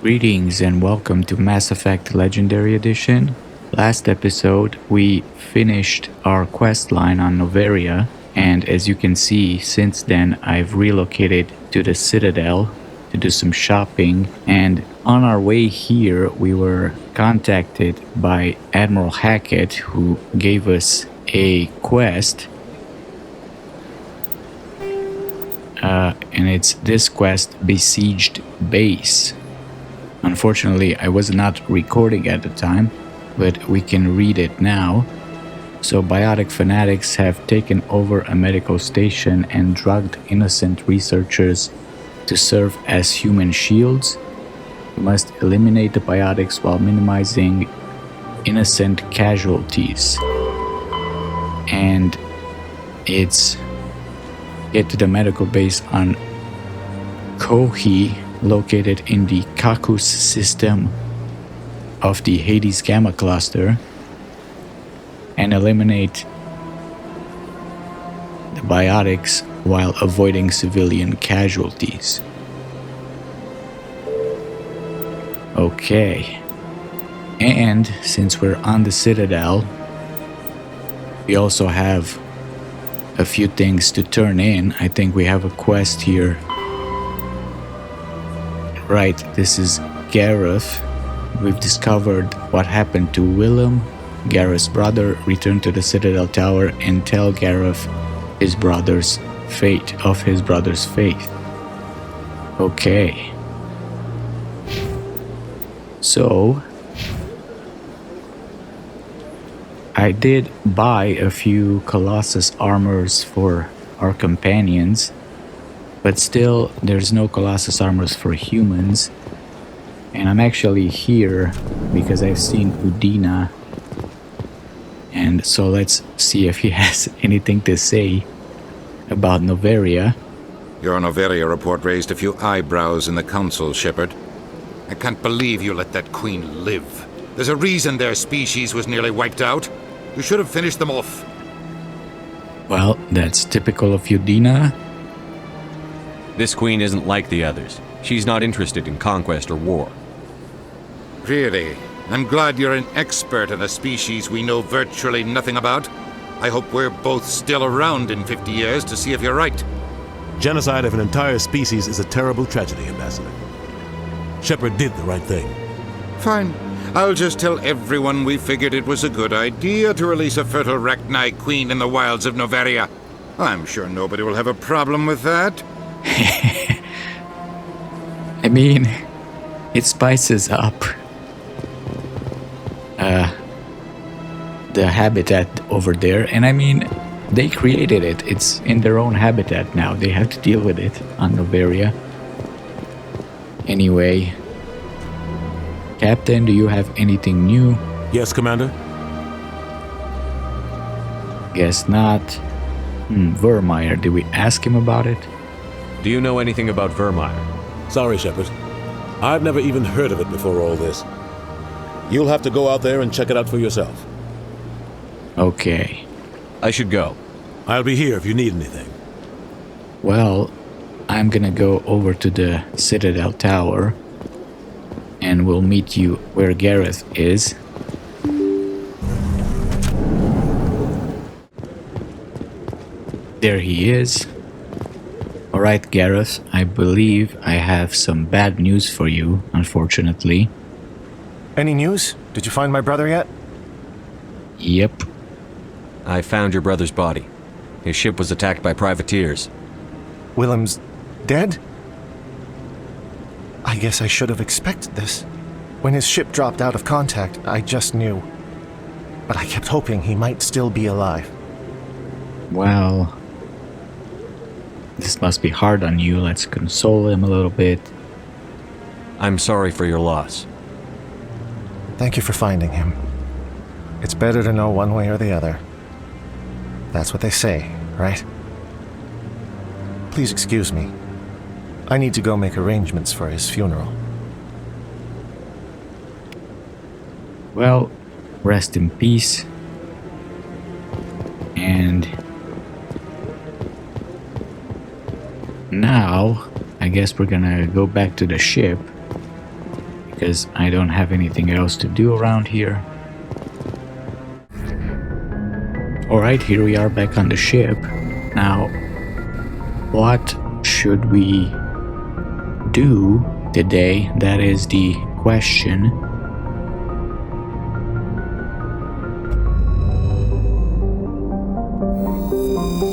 Greetings and welcome to Mass Effect Legendary Edition. Last episode, we finished our quest line on Noveria, and as you can see, since then I've relocated to the Citadel to do some shopping, and on our way here we were contacted by Admiral Hackett, who gave us a quest. And it's this quest, Besieged Base. Unfortunately, I was not recording at the time, but we can read it now. So, biotic fanatics have taken over a medical station and drugged innocent researchers to serve as human shields. We must eliminate the biotics while minimizing innocent casualties. And it's get to the medical base on Kohi, located in the Kakus system of the Hades Gamma cluster, and eliminate the biotics while avoiding civilian casualties. Okay. And since we're on the Citadel, we also have a few things to turn in. I think we have a quest here. Right, this is Gareth. We've discovered what happened to Willem, Gareth's brother. Return to the Citadel Tower and tell Gareth his brother's fate. Okay. So, I did buy a few Colossus armors for our companions, but still there's no Colossus armors for humans. And I'm actually here because I've seen Udina, and so let's see if he has anything to say about Noveria. Your Noveria report raised a few eyebrows in the Council, Shepard. I can't believe you let that queen live. There's a reason their species was nearly wiped out. You should have finished them off. Well, that's typical of Udina. This queen isn't like the others. She's not interested in conquest or war. Really? I'm glad you're an expert in a species we know virtually nothing about. I hope we're both still around in 50 years to see if you're right. Genocide of an entire species is a terrible tragedy, Ambassador. Shepard did the right thing. Fine. I'll just tell everyone we figured it was a good idea to release a fertile Rachni queen in the wilds of Noveria. I'm sure nobody will have a problem with that. I mean, it spices up the habitat over there, and I mean, they created it. It's in their own habitat now. They have to deal with it on Noveria. Anyway, Captain, do you have anything new? Yes, Commander? Guess not. Vermeer, did we ask him about it? Do you know anything about Vermeer? Sorry, Shepard. I've never even heard of it before all this. You'll have to go out there and check it out for yourself. Okay. I should go. I'll be here if you need anything. Well, I'm gonna go over to the Citadel Tower, and we'll meet you where Gareth is. There he is. Alright, Gareth, I believe I have some bad news for you, unfortunately. Any news? Did you find my brother yet? Yep. I found your brother's body. His ship was attacked by privateers. Willem's dead? I guess I should have expected this. When his ship dropped out of contact, I just knew. But I kept hoping he might still be alive. Well, this must be hard on you. Let's console him a little bit. I'm sorry for your loss. Thank you for finding him. It's better to know one way or the other. That's what they say, right? Please excuse me. I need to go make arrangements for his funeral. Well, rest in peace. And now, I guess we're gonna go back to the ship because I don't have anything else to do around here. Alright, here we are back on the ship. Now, what should we do today? That is the question.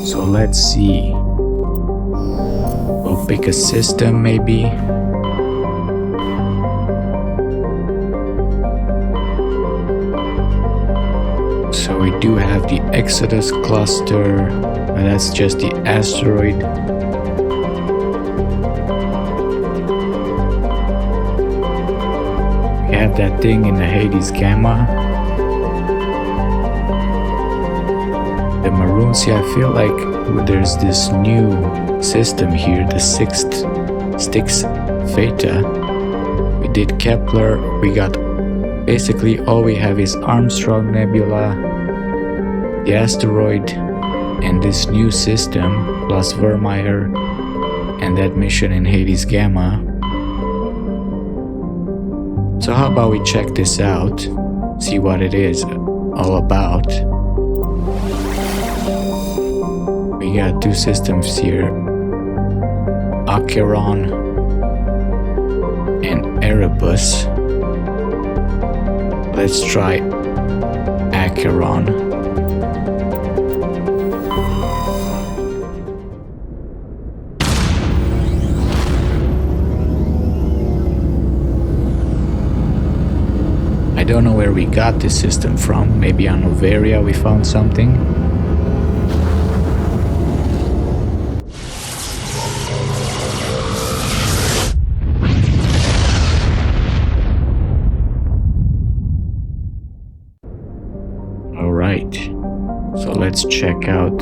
So let's see. We'll pick a system maybe. So we do have the Exodus cluster, and that's just the asteroid. We have that thing in the Hades Gamma. The maroons, I feel like there's this new system here, the Styx Theta. We did Kepler, we got basically all we have is Armstrong Nebula, the asteroid, and this new system, plus Vermeer, and that mission in Hades Gamma. So how about we check this out, see what it is all about. We got two systems here, Acheron and Erebus. Let's try Acheron. I don't know where we got this system from. Maybe on Noveria we found something. Alright, so let's check out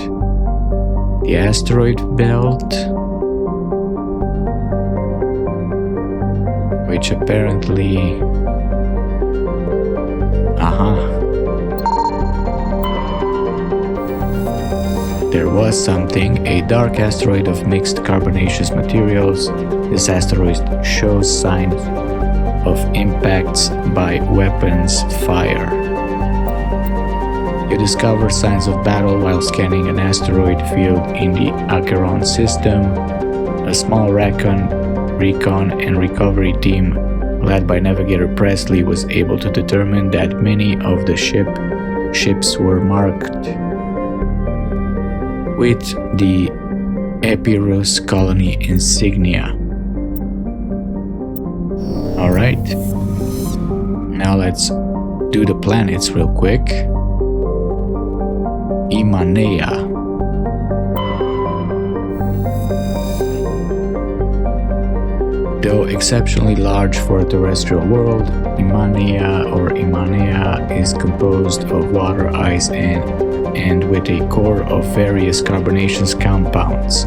the asteroid belt, which apparently... There was something, a dark asteroid of mixed carbonaceous materials. This asteroid shows signs of impacts by weapons fire. You discover signs of battle while scanning an asteroid field in the Acheron system. A small recon and recovery team led by Navigator Presley was able to determine that many of the ships were marked with the Epirus colony insignia. Alright, now let's do the planets real quick. Imanea. Though exceptionally large for a terrestrial world, Imanea is composed of water, ice, and with a core of various carbonaceous compounds.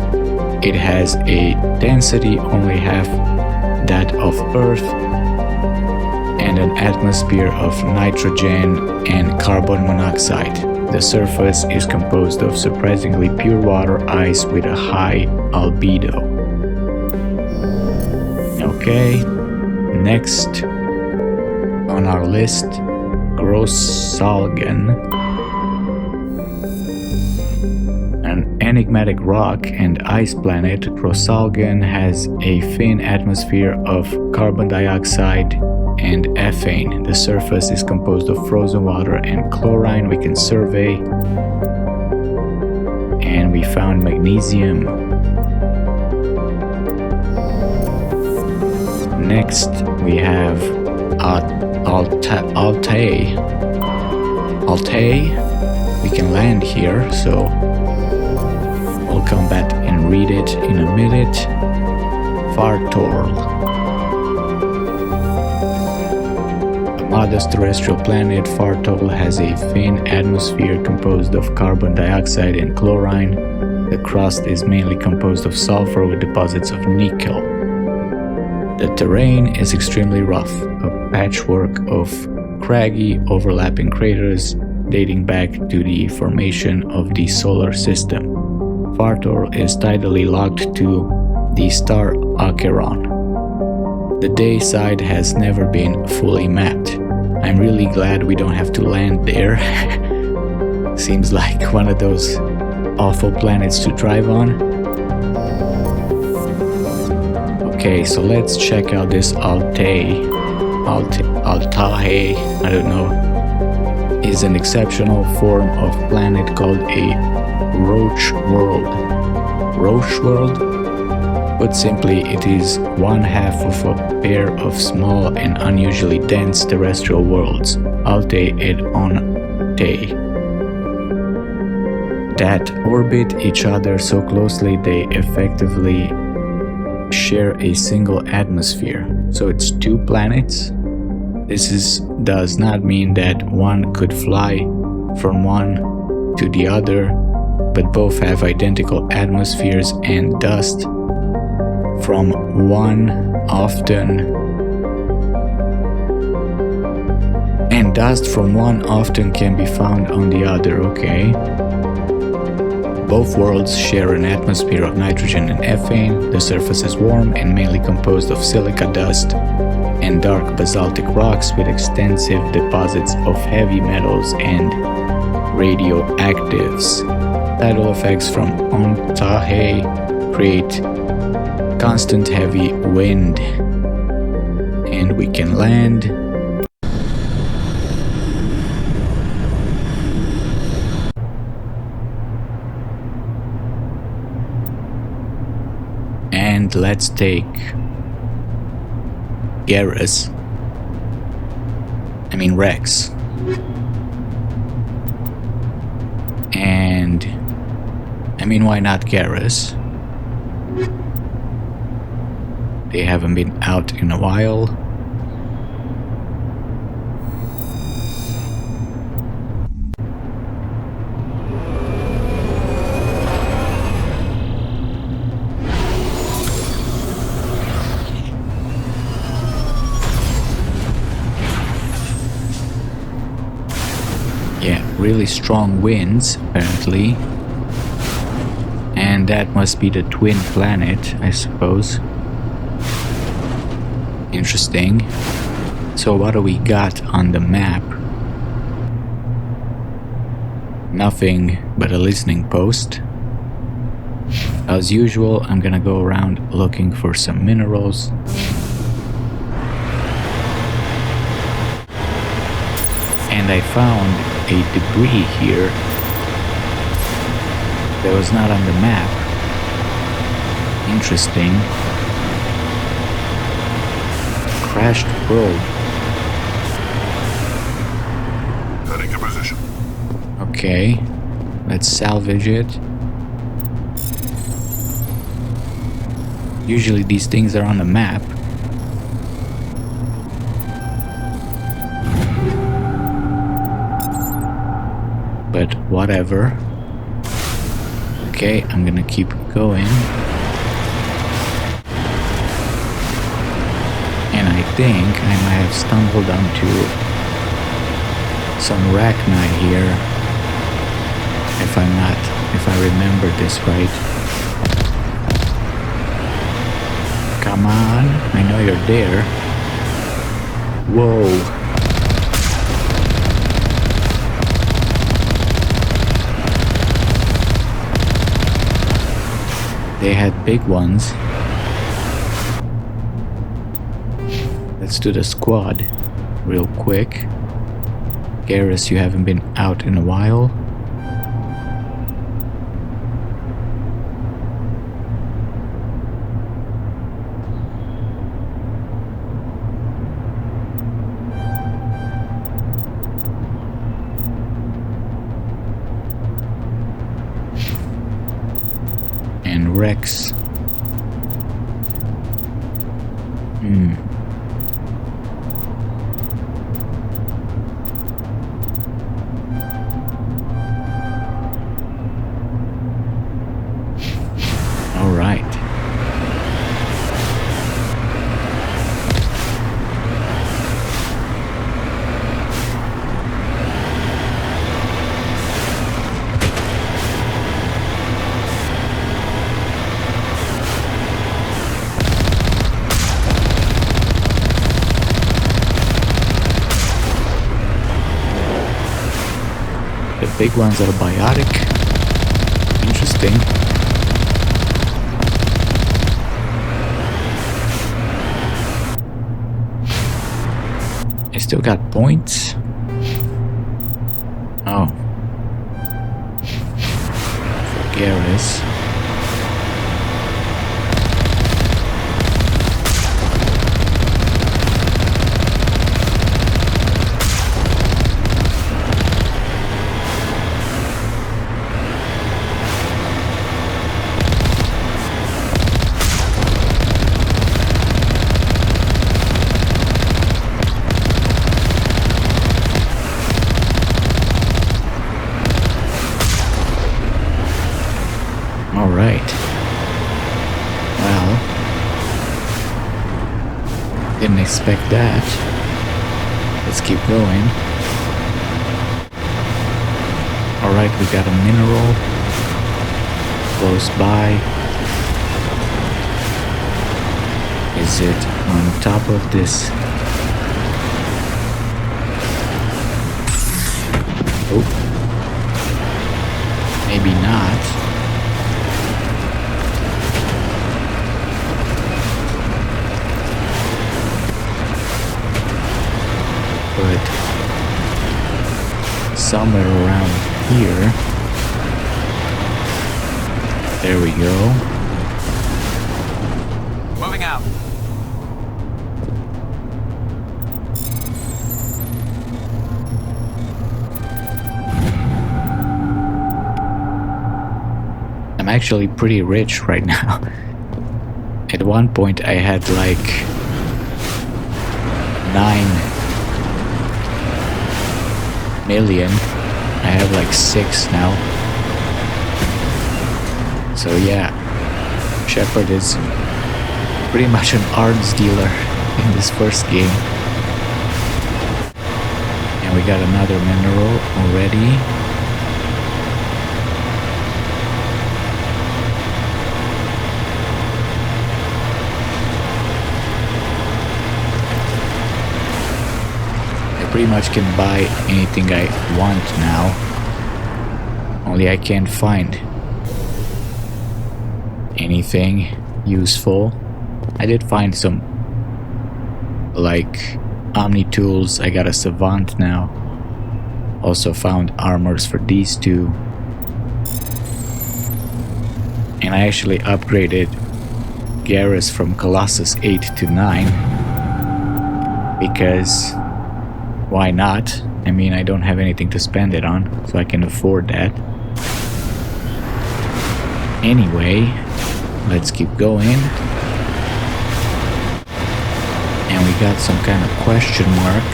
It has a density only half that of Earth and an atmosphere of nitrogen and carbon monoxide. The surface is composed of surprisingly pure water ice with a high albedo. Okay, next on our list, Grossalgen. An enigmatic rock and ice planet, Grossalgen has a thin atmosphere of carbon dioxide and ethane. The surface is composed of frozen water and chlorine we can survey. And we found magnesium. Next, we have Altahe. We can land here, so we'll come back and read it in a minute. Fartorl. A modest terrestrial planet, Fartorl has a thin atmosphere composed of carbon dioxide and chlorine. The crust is mainly composed of sulfur with deposits of nickel. The terrain is extremely rough, a patchwork of craggy, overlapping craters dating back to the formation of the solar system. Fartorl is tidally locked to the star Acheron. The day side has never been fully mapped. I'm really glad we don't have to land there. Seems like one of those awful planets to drive on. Okay, so let's check out this Altahe, I don't know, is an exceptional form of planet called a roach world. Roach world? Put simply, it is one half of a pair of small and unusually dense terrestrial worlds, Altahe and Ontahe, that orbit each other so closely they effectively share a single atmosphere. So it's two planets. This does not mean that one could fly from one to the other, but both have identical atmospheres, and dust from one often can be found on the other. Okay. Both worlds share an atmosphere of nitrogen and ethane. The surface is warm and mainly composed of silica dust and dark basaltic rocks with extensive deposits of heavy metals and radioactives. Tidal effects from Altahe create constant heavy wind. And we can land. And let's take Rex. And why not Garrus? They haven't been out in a while. Really strong winds, apparently. And that must be the twin planet, I suppose. Interesting. So what do we got on the map? Nothing but a listening post. As usual, I'm gonna go around looking for some minerals. And I found a debris here that was not on the map. Interesting. Crashed probe. Heading to position. Okay, let's salvage it. Usually these things are on the map. But whatever. Okay, I'm gonna keep going. And I think I might have stumbled onto some Rachni here. If I remember this right. Come on, I know you're there. Whoa. They had big ones. Let's do the squad real quick. Garrus, you haven't been out in a while. And Rex. All right. The big ones are biotic. Interesting. I still got points. Oh. For Garrus. Alright. Well, didn't expect that. Let's keep going. Alright, we got a mineral close by. Is it on top of this? Oh. Maybe not. But somewhere around here. There we go. Moving out. I'm actually pretty rich right now. At one point I had like 9 million. I have like 6 now. So yeah, Shepard is pretty much an arms dealer in this first game. And we got another mineral already. Pretty much can buy anything I want now, only I can't find anything useful. I did find some like Omni tools. I got a Savant now. Also found armors for these two, and I actually upgraded Garrus from Colossus 8 to 9 because why not? I mean, I don't have anything to spend it on, so I can afford that. Anyway, let's keep going. And we got some kind of question mark.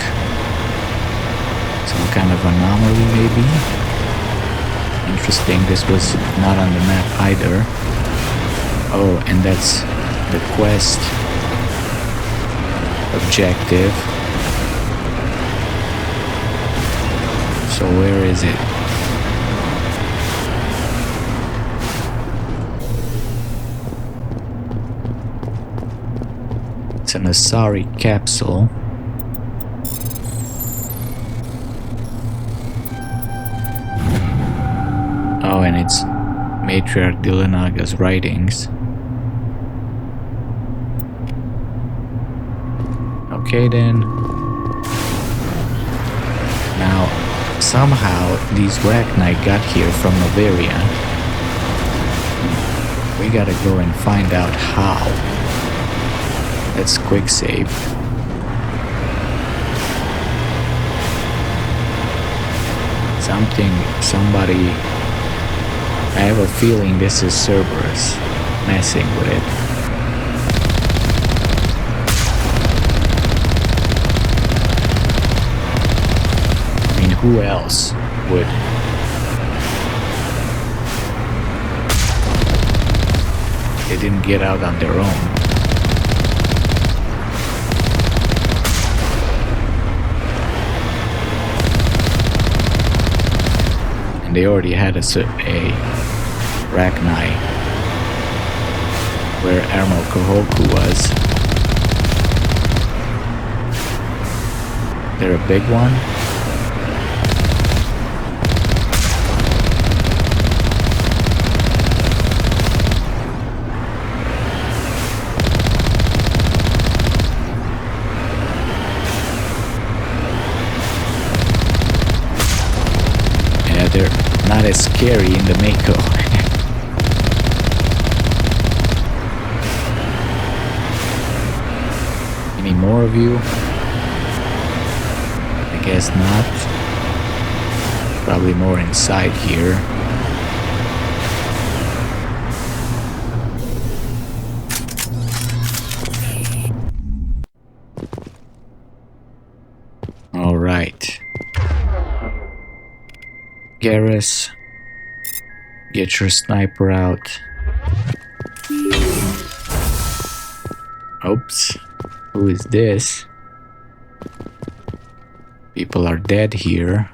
Some kind of anomaly, maybe? Interesting, this was not on the map either. Oh, and that's the quest objective. So where is it? It's an Asari capsule. Oh, and it's Matriarch Dilanaga's writings. Okay then. Now, somehow these Rachni got here from Noveria. We gotta go and find out how. Let's quick save. Somebody... I have a feeling this is Cerberus messing with it. I mean, who else would? They didn't get out on their own. And they already had a Rachni where Admiral Kohoku was. They're a big one. but they're not as scary in the Mako. Any more of you? I guess not. Probably more inside here. All right. Garrus, get your sniper out. Oops. Who is this? People are dead here.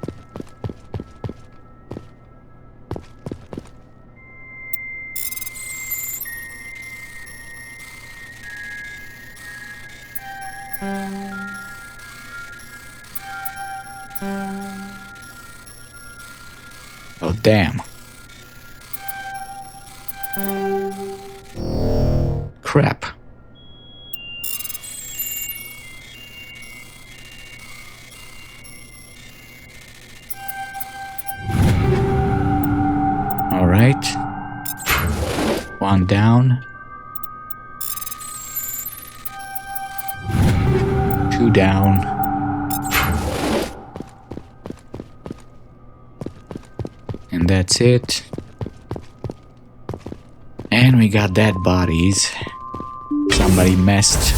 Oh, damn. Crap. All right. One down. Two down. And that's it. And we got dead bodies. Somebody messed.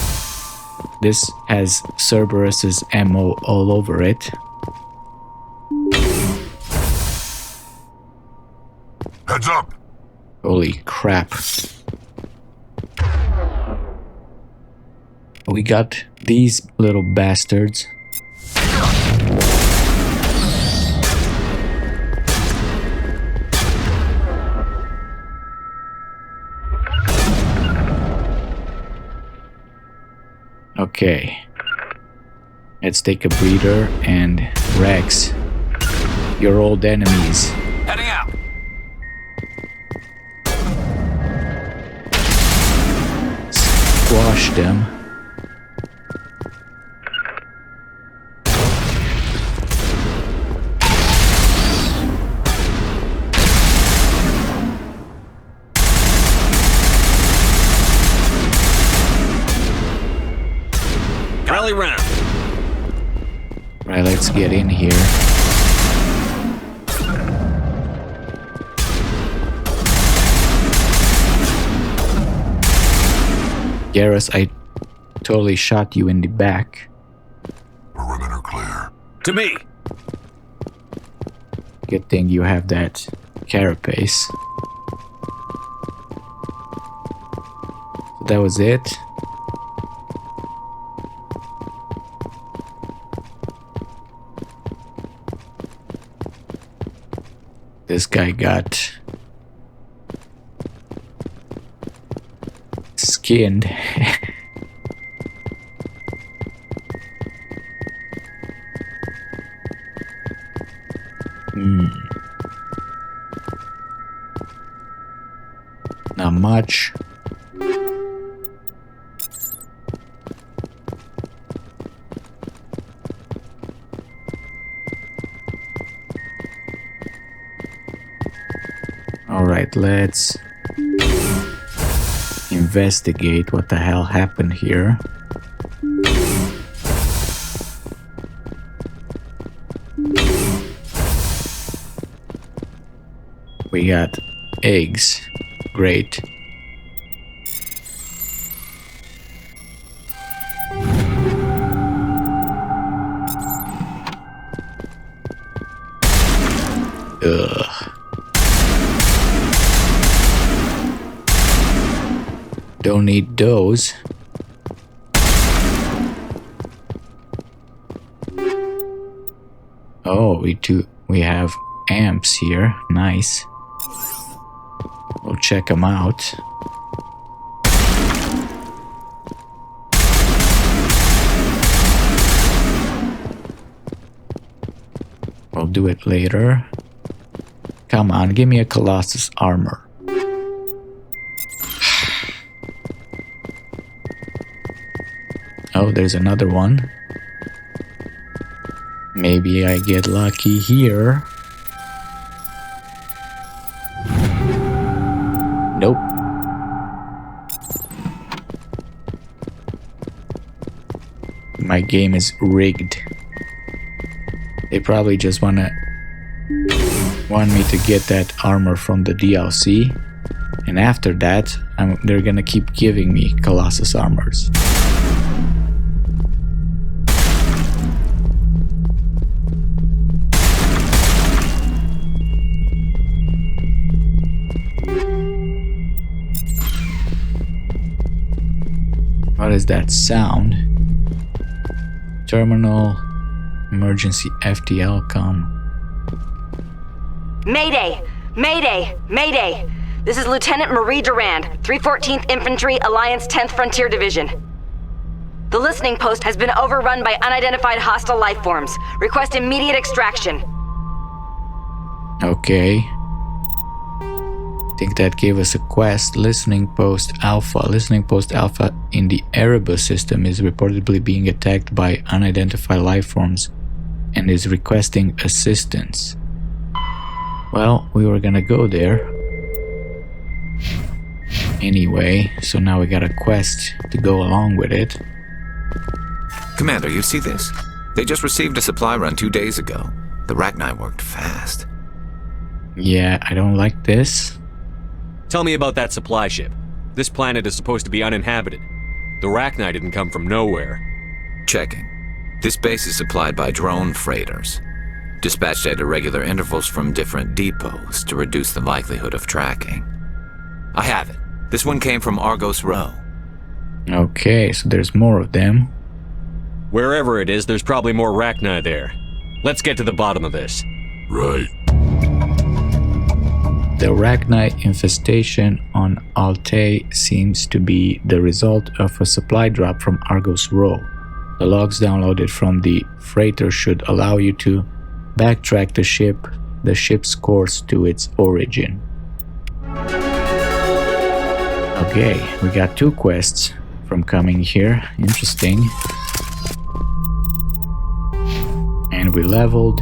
This has Cerberus's ammo all over it. Heads up! Holy crap. We got these little bastards. Okay. Let's take a breather and Rex, your old enemies. Heading out. Squash them. Rally round. Right, let's get in here. Garrus, I totally shot you in the back. Perimeter clear. To me. Good thing you have that carapace. So that was it. This guy got skinned. Not much. Alright, let's investigate what the hell happened here. We got eggs. Great. Ugh. Don't need those. Oh, we have amps here. Nice. We'll check them out. We'll do it later. Come on, give me a Colossus armor. Oh, there's another one. Maybe I get lucky here. Nope. My game is rigged. They probably just want me to get that armor from the DLC, and after that, they're gonna keep giving me Colossus armors. What is that sound? Terminal, emergency FTL com. Mayday! Mayday! Mayday! This is Lieutenant Marie Durand, 314th Infantry, Alliance 10th Frontier Division. The listening post has been overrun by unidentified hostile life forms. Request immediate extraction. Okay. I think that gave us a quest. Listening post Alpha. Listening post Alpha in the Erebus system is reportedly being attacked by unidentified life forms and is requesting assistance. Well, we were gonna go there anyway, so now we got a quest to go along with it. Commander, you see this? They just received a supply run 2 days ago. The Rachni worked fast. Yeah, I don't like this. Tell me about that supply ship. This planet is supposed to be uninhabited. The Rachni didn't come from nowhere. Checking. This base is supplied by drone freighters, dispatched at irregular intervals from different depots to reduce the likelihood of tracking. I have it. This one came from Argos Row. Okay, so there's more of them. Wherever it is, there's probably more Rachni there. Let's get to the bottom of this. Right. The Rachni infestation on Altahe seems to be the result of a supply drop from Argos Row. The logs downloaded from the freighter should allow you to backtrack the ship's course to its origin. Okay, we got 2 quests from coming here. Interesting. And we leveled.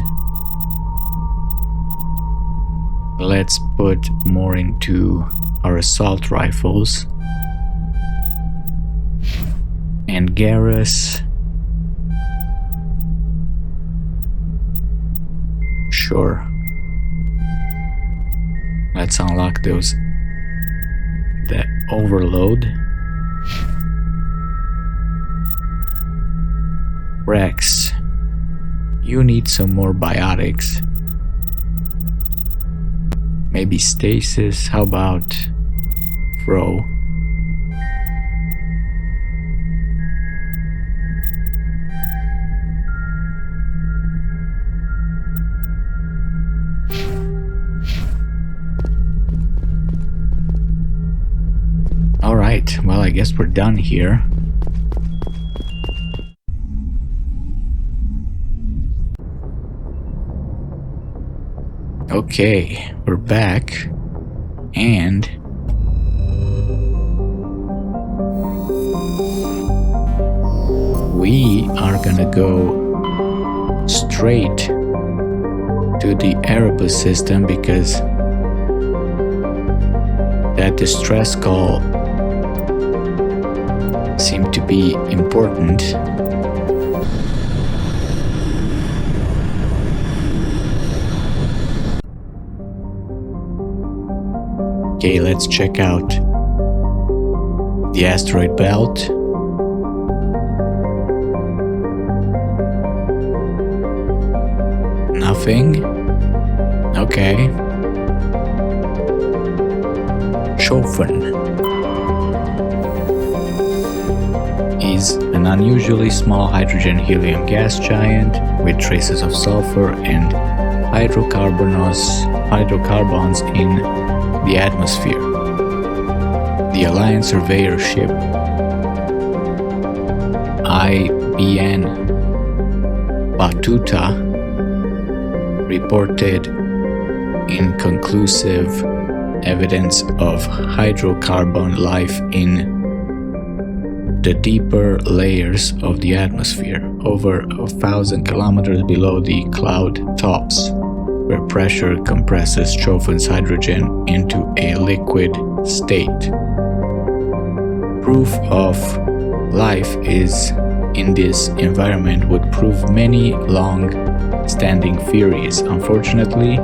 Let's put more into our assault rifles. And Garrus. Sure. Let's unlock those. The overload. Rex. You need some more biotics. Maybe stasis. How about Fro? Alright, well, I guess we're done here. Okay, we're back, and we are gonna go straight to the Erebus system because that distress call seemed to be important. Okay, let's check out the asteroid belt. Nothing. Okay. Chaufin is an unusually small hydrogen-helium gas giant with traces of sulfur and hydrocarbons in the atmosphere. The Alliance surveyor ship IBN Batuta reported inconclusive evidence of hydrocarbon life in the deeper layers of the atmosphere, over 1,000 kilometers below the cloud tops, where pressure compresses Chaufin's hydrogen into a liquid state. Proof of life is in this environment would prove many long-standing theories. Unfortunately,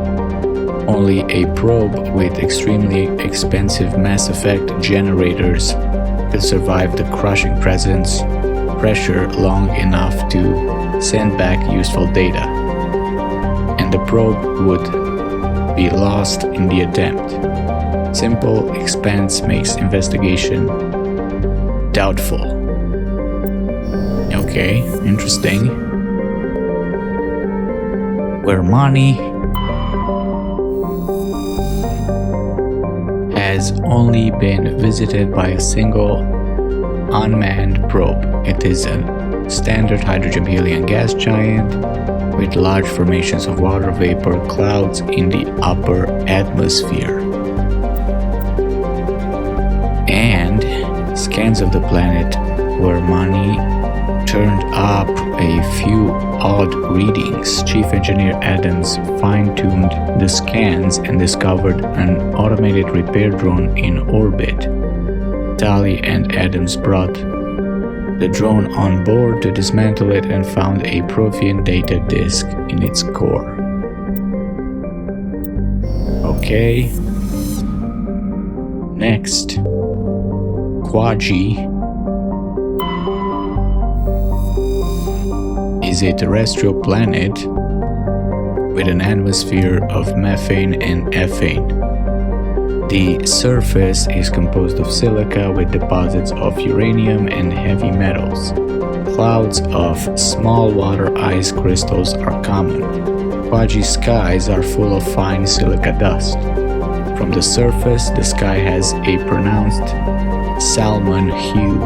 only a probe with extremely expensive mass effect generators could survive the crushing pressure long enough to send back useful data, and the probe would be lost in the attempt. Simple expense makes investigation doubtful. Okay, interesting. Where money has only been visited by a single unmanned probe. It is a standard hydrogen-helium gas giant with large formations of water vapor clouds in the upper atmosphere. And scans of the planet where money turned up a few odd readings. Chief Engineer Adams fine-tuned the scans and discovered an automated repair drone in orbit. Tali and Adams brought the drone on board to dismantle it and found a Prothean data disk in its core. Okay. Next. Quaji is a terrestrial planet with an atmosphere of methane and ethane. The surface is composed of silica with deposits of uranium and heavy metals. Clouds of small water ice crystals are common. Quaji skies are full of fine silica dust. From the surface, the sky has a pronounced salmon hue.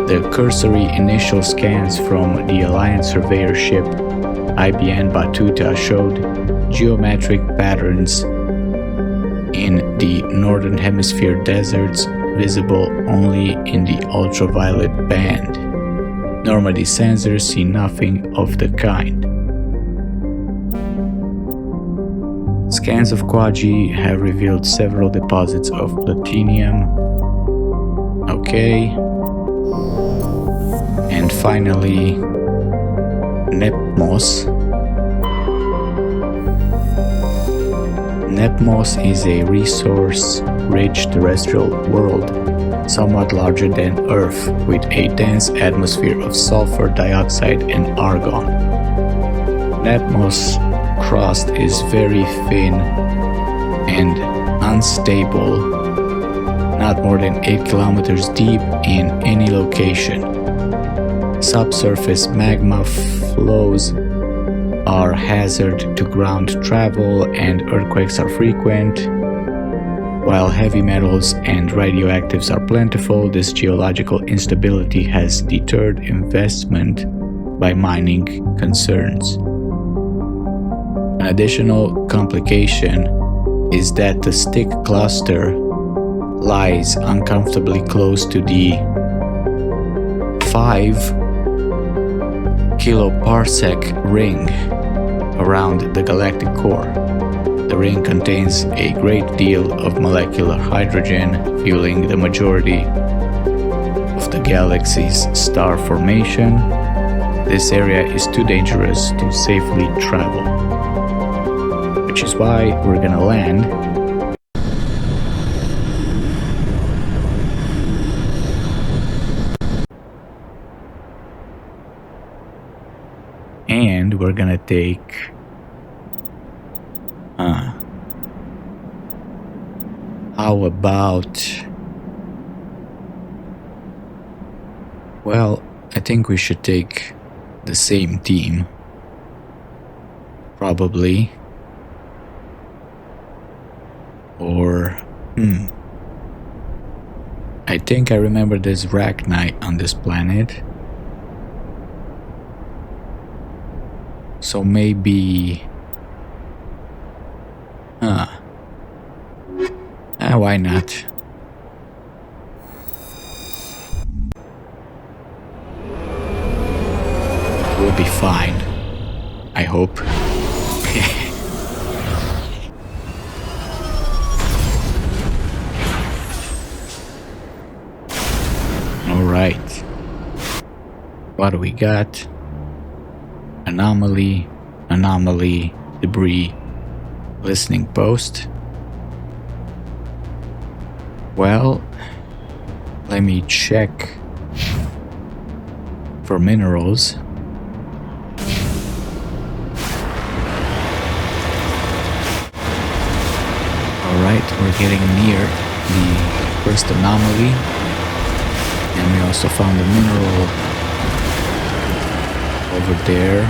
The cursory initial scans from the Alliance surveyor ship IBN Batuta showed geometric patterns in the northern hemisphere deserts visible only in the ultraviolet band. Normally sensors see nothing of the kind. Scans of Quaji have revealed several deposits of platinum. Okay. And finally, Nepmos. Nepmos is a resource-rich terrestrial world, somewhat larger than Earth, with a dense atmosphere of sulfur dioxide and argon. Nepmos' crust is very thin and unstable, not more than 8 kilometers deep in any location. Subsurface magma flows are hazard to ground travel and earthquakes are frequent. While heavy metals and radioactives are plentiful, this geological instability has deterred investment by mining concerns. An additional complication is that the Styx cluster lies uncomfortably close to the 5 kiloparsec ring around the galactic core. The ring contains a great deal of molecular hydrogen, fueling the majority of the galaxy's star formation. This area is too dangerous to safely travel, which is why we're gonna land and we're gonna take how about, well, I think we should take the same team, probably, or I think I remember there's Rachni on this planet. So maybe... why not? We'll be fine. I hope. what do we got? Anomaly, anomaly, debris, listening post. Well, let me check for minerals. Alright, we're getting near the first anomaly, and we also found a mineral over there.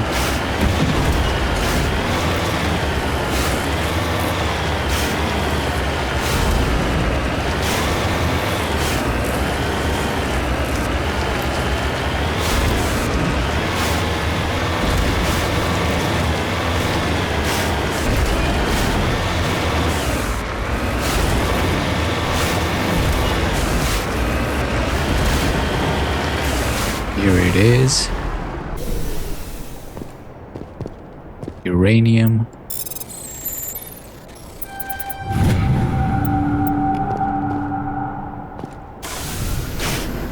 Here it is. Uranium.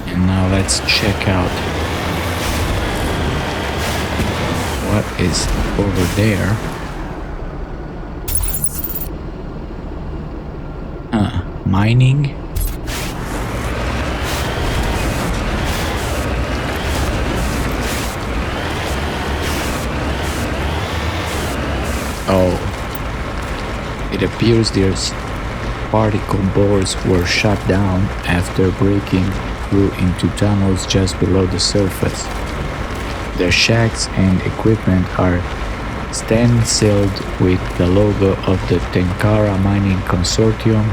And now let's check out what is over there. Mining. Oh, it appears their particle boards were shut down after breaking through into tunnels just below the surface. Their shacks and equipment are stenciled with the logo of the Tenkara Mining Consortium,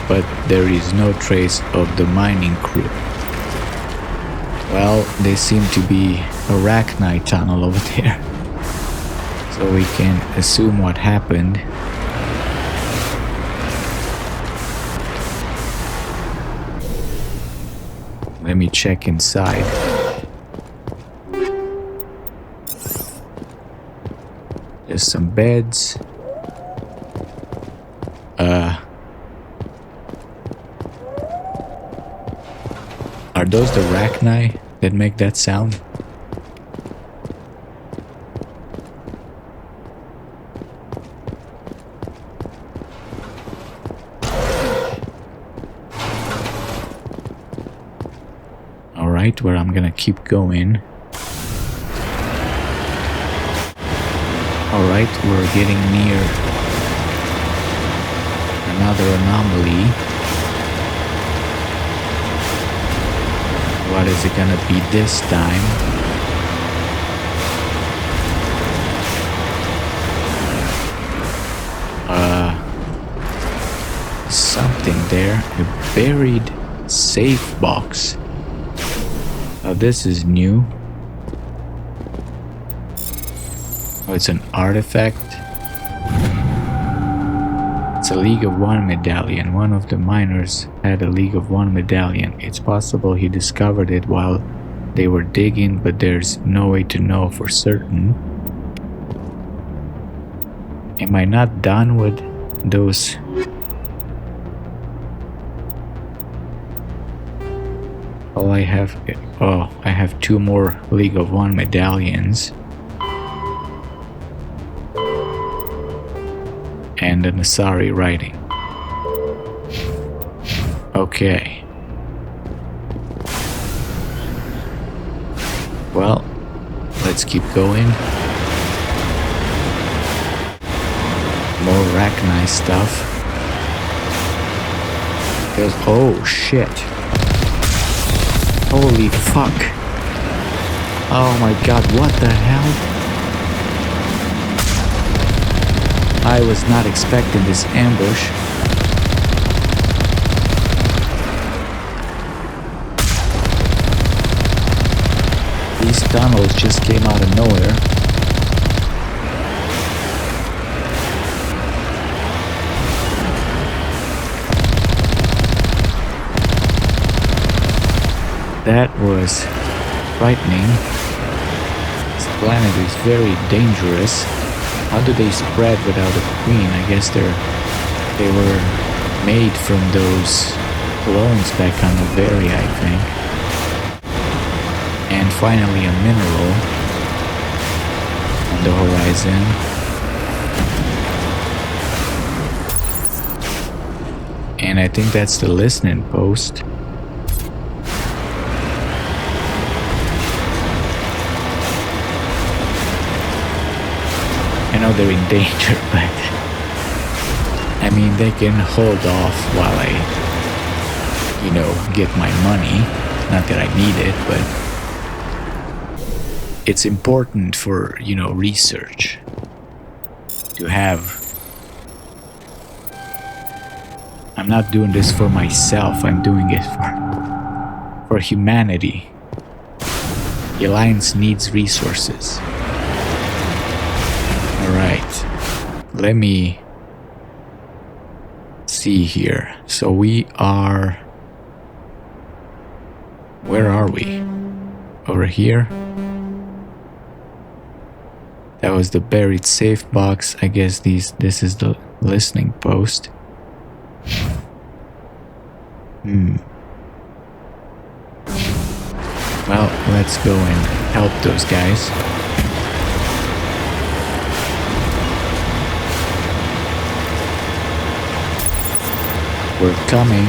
but there is no trace of the mining crew. Well, they seem to be a Rachni tunnel over there. So we can assume what happened. Let me check inside. There's some beds. Are those the Rachni that make that sound? Alright, where I'm gonna keep going. Alright, we're getting near another anomaly. What is it gonna be this time? Something there. A buried safe box. Oh, this is new. Oh, it's an artifact. It's a League of One medallion. One of the miners had a League of One medallion. It's possible he discovered it while they were digging, but there's no way to know for certain. Am I not done with those? All I have... Oh, I have 2 more League of One medallions. And an Asari writing. Okay. Well, let's keep going. More Rachni stuff. There's... Oh, shit. Holy fuck. Oh my god, what the hell? I was not expecting this ambush. These tunnels just came out of nowhere. That was frightening. This planet is very dangerous. How do they spread without a queen? I guess they were made from those clones back on Noveria, I think. finally a mineral on the horizon. And I think that's the listening post. I know they're in danger, but I mean, they can hold off while I, get my money. Not that I need it, but it's important for, research to have. I'm not doing this for myself, I'm doing it for humanity. The Alliance needs resources. Alright, let me see here. So we are... Where are we? Over here? That was the buried safe box. I guess this is the listening post. Well, let's go and help those guys. We're coming.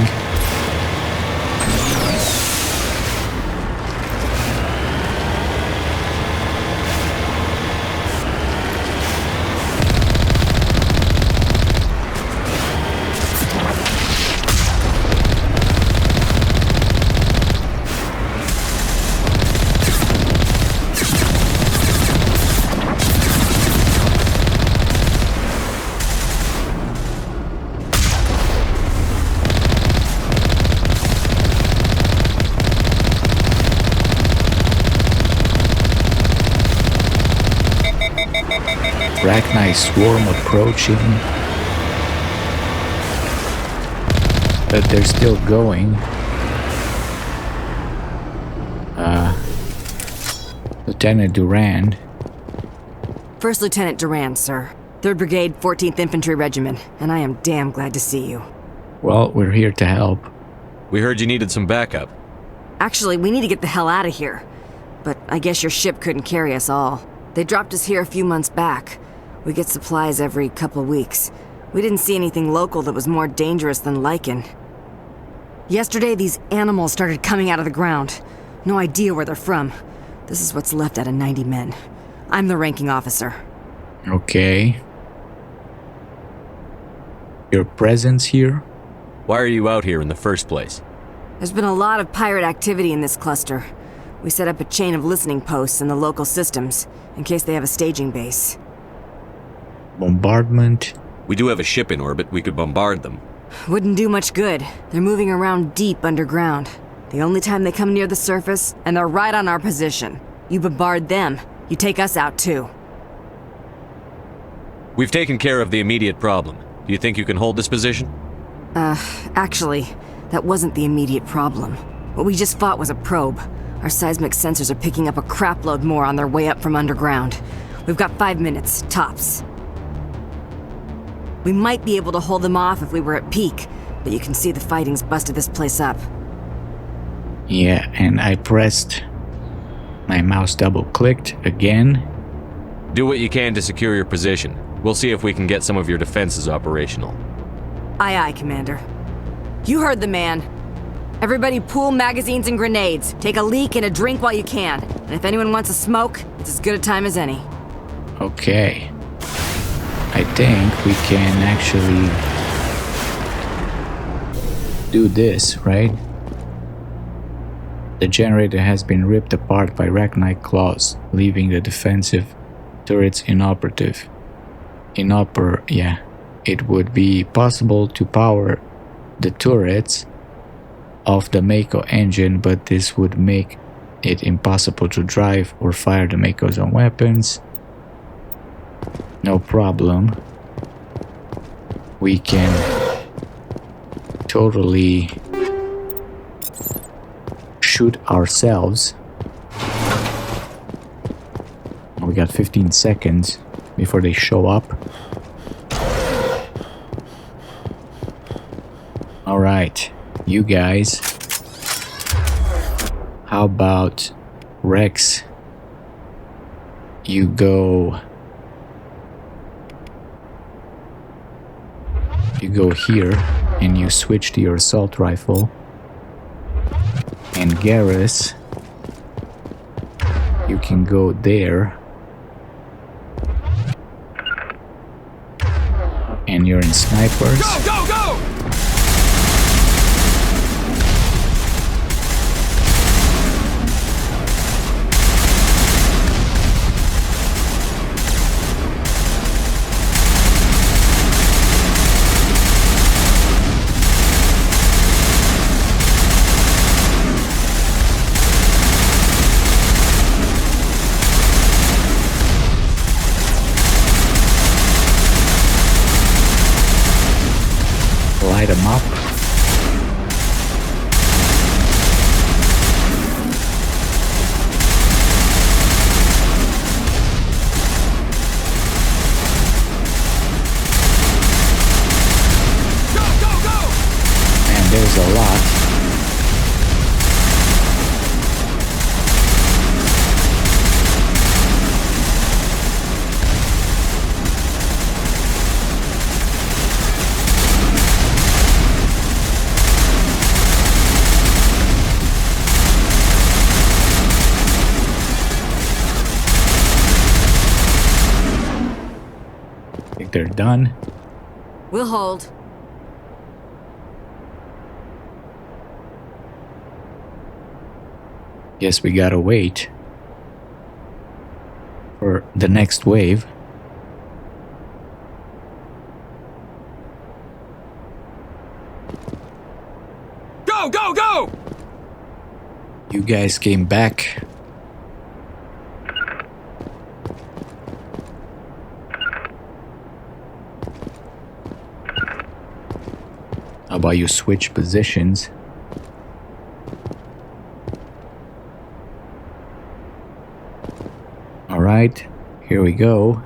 Rachni swarm approaching, but they're still going. Lieutenant Durand. First Lieutenant Durand, sir. 3rd Brigade, 14th Infantry Regiment, and I am damn glad to see you. Well, we're here to help. We heard you needed some backup. Actually, we need to get the hell out of here. But I guess your ship couldn't carry us all. They dropped us here a few months back. We get supplies every couple weeks. We didn't see anything local that was more dangerous than lichen. Yesterday, these animals started coming out of the ground. No idea where they're from. This is what's left out of 90 men. I'm the ranking officer. Okay. Your presence here? Why are you out here in the first place? There's been a lot of pirate activity in this cluster. We set up a chain of listening posts in the local systems, in case they have a staging base. Bombardment? We do have a ship in orbit. We could bombard them. Wouldn't do much good. They're moving around deep underground. The only time they come near the surface, and they're right on our position. You bombard them, you take us out too. We've taken care of the immediate problem. Do you think you can hold this position? Actually, that wasn't the immediate problem. What we just fought was a probe. Our seismic sensors are picking up a crapload more on their way up from underground. We've got 5 minutes, tops. We might be able to hold them off if we were at peak, but you can see the fighting's busted this place up. Yeah, and I pressed... My mouse double-clicked again. Do what you can to secure your position. We'll see if we can get some of your defenses operational. Aye, aye, Commander. You heard the man. Everybody pool magazines and grenades. Take a leak and a drink while you can. And if anyone wants a smoke, it's as good a time as any. Okay. I think we can actually do this, right? The generator has been ripped apart by Rachni claws, leaving the defensive turrets inoperative. Yeah. It would be possible to power the turrets of the Mako engine, but this would make it impossible to drive or fire the Mako's own weapons. No problem. We can totally shoot ourselves. We got 15 seconds before they show up. Alright, you guys. How about Rex, you go here and you switch to your assault rifle. And Garrus, you can go there. And you're in snipers. Go, go, go! Light them up. Go, go, go! And there's a lot. They're done. We'll hold. Guess we gotta wait for the next wave. Go, go, go! You guys came back. How about you switch positions? All right, here we go.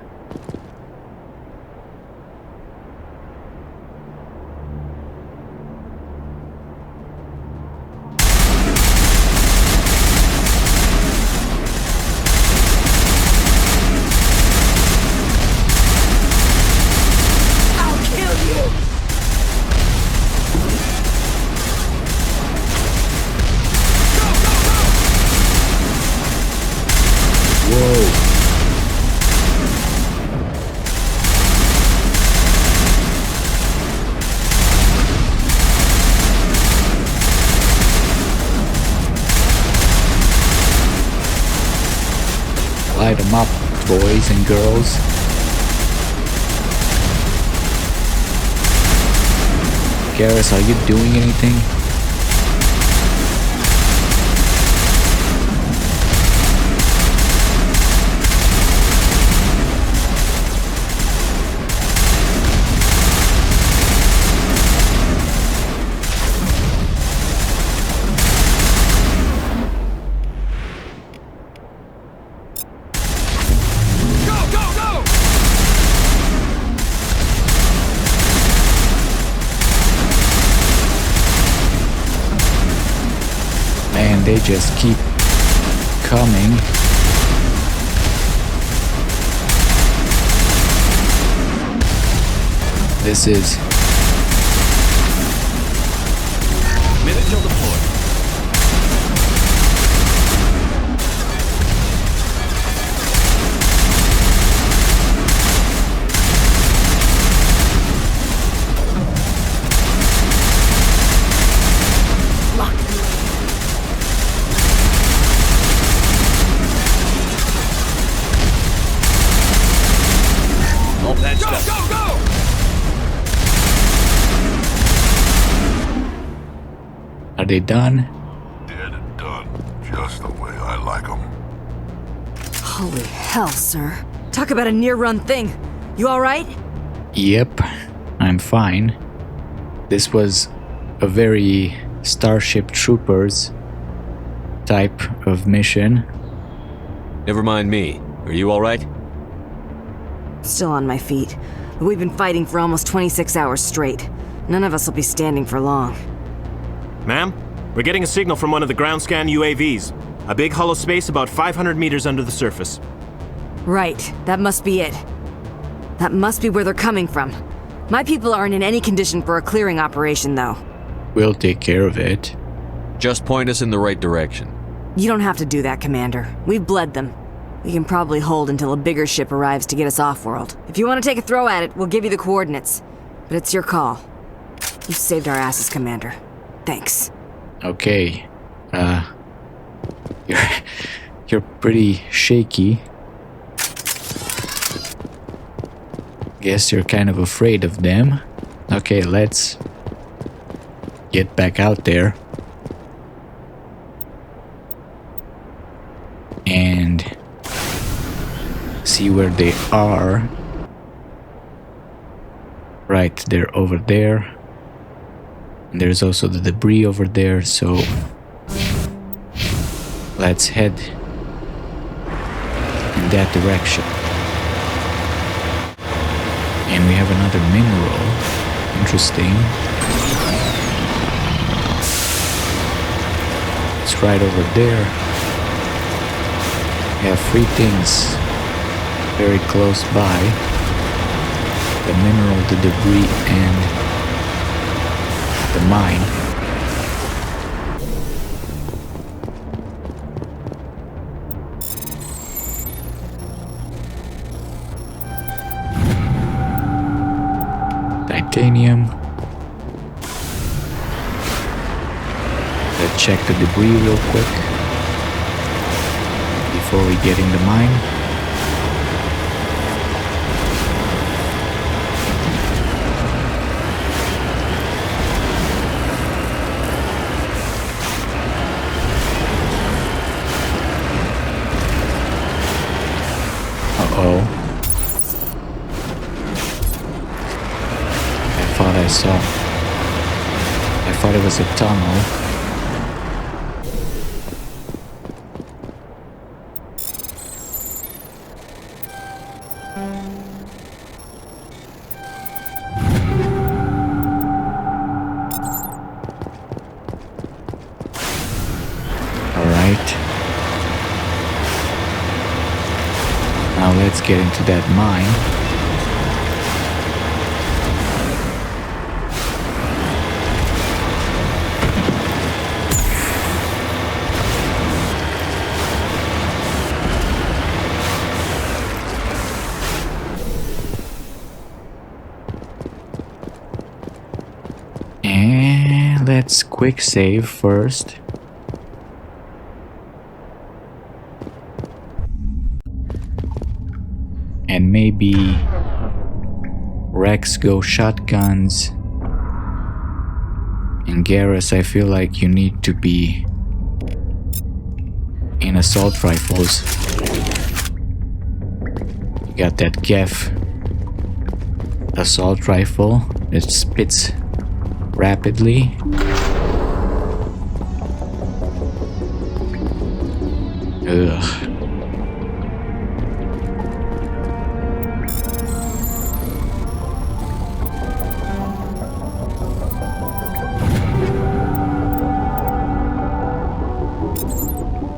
Light them up, boys and girls. Garrus, are you doing anything? They just keep coming. This is Minute till deployed. Are they done? Dead and done. Just the way I like them. Holy hell, sir. Talk about a near-run thing. You alright? Yep, I'm fine. This was a very Starship Troopers type of mission. Never mind me. Are you alright? Still on my feet. But we've been fighting for almost 26 hours straight. None of us will be standing for long. Ma'am, we're getting a signal from one of the ground scan UAVs. A big hollow space about 500 meters under the surface. Right, that must be it. That must be where they're coming from. My people aren't in any condition for a clearing operation, though. We'll take care of it. Just point us in the right direction. You don't have to do that, Commander. We've bled them. We can probably hold until a bigger ship arrives to get us off-world. If you want to take a throw at it, we'll give you the coordinates. But it's your call. You saved our asses, Commander. Thanks. Okay. You're pretty shaky. Guess you're kind of afraid of them. Okay, let's get back out there. And see where they are. Right, they're over there. And there's also the debris over there, so let's head in that direction. And we have another mineral. Interesting. It's right over there. We have 3 things very close by. The mineral, the debris, and the mine. Titanium. Let's check the debris real quick before we get in the mine. Uh-oh. I thought it was a tunnel. All right. Now let's get into that mine. Let's quick save first. And maybe Rex go shotguns. And Garrus, I feel like you need to be in assault rifles. You got that Geth assault rifle that spits rapidly. Ugh.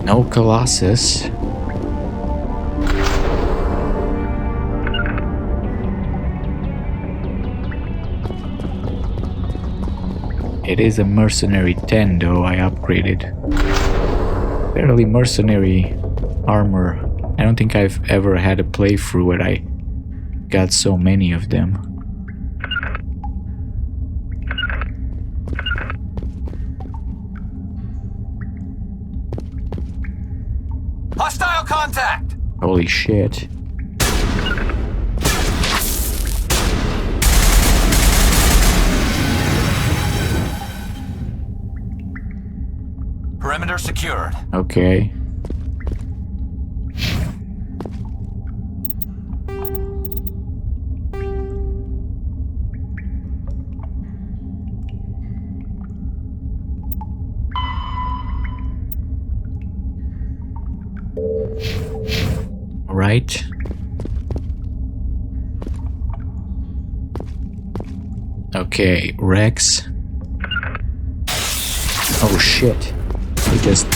No Colossus. It is a mercenary 10 though, I upgraded. Apparently mercenary armor. I don't think I've ever had a playthrough where I got so many of them. Hostile contact! Holy shit. Perimeter secured. Okay. Right. Okay, Rex. Oh shit. He just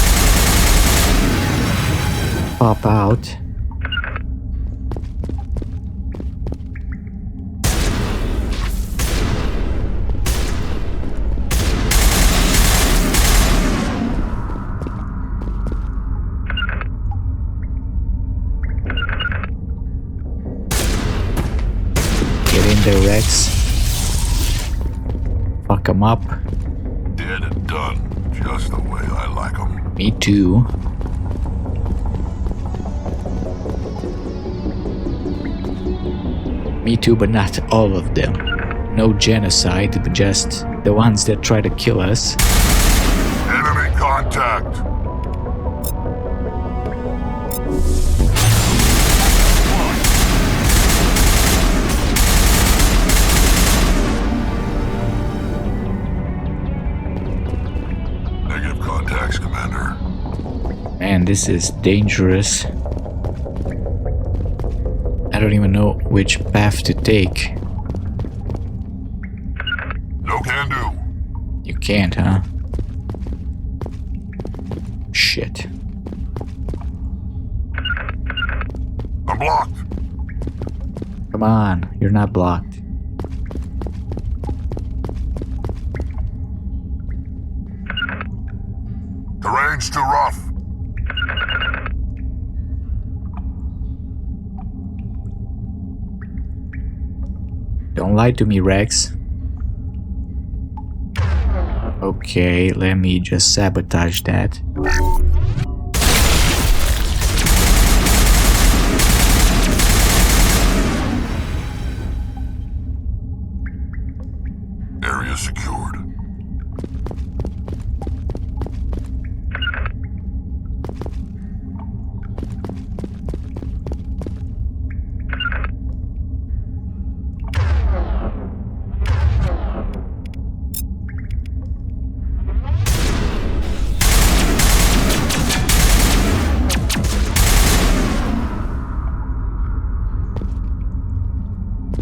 pop out. Get in there, Rex. Fuck him up. Dead and done, just the way I like 'em. Me too. Me too, but not all of them. No genocide, but just the ones that try to kill us. Enemy contact! Negative contacts, Commander. Man, this is dangerous. I don't even know which path to take. No can do. You can't, huh? Shit. I'm blocked. Come on, you're not blocked. Terrain's too rough. Don't lie to me, Rex. Okay, let me just sabotage that. Area secured.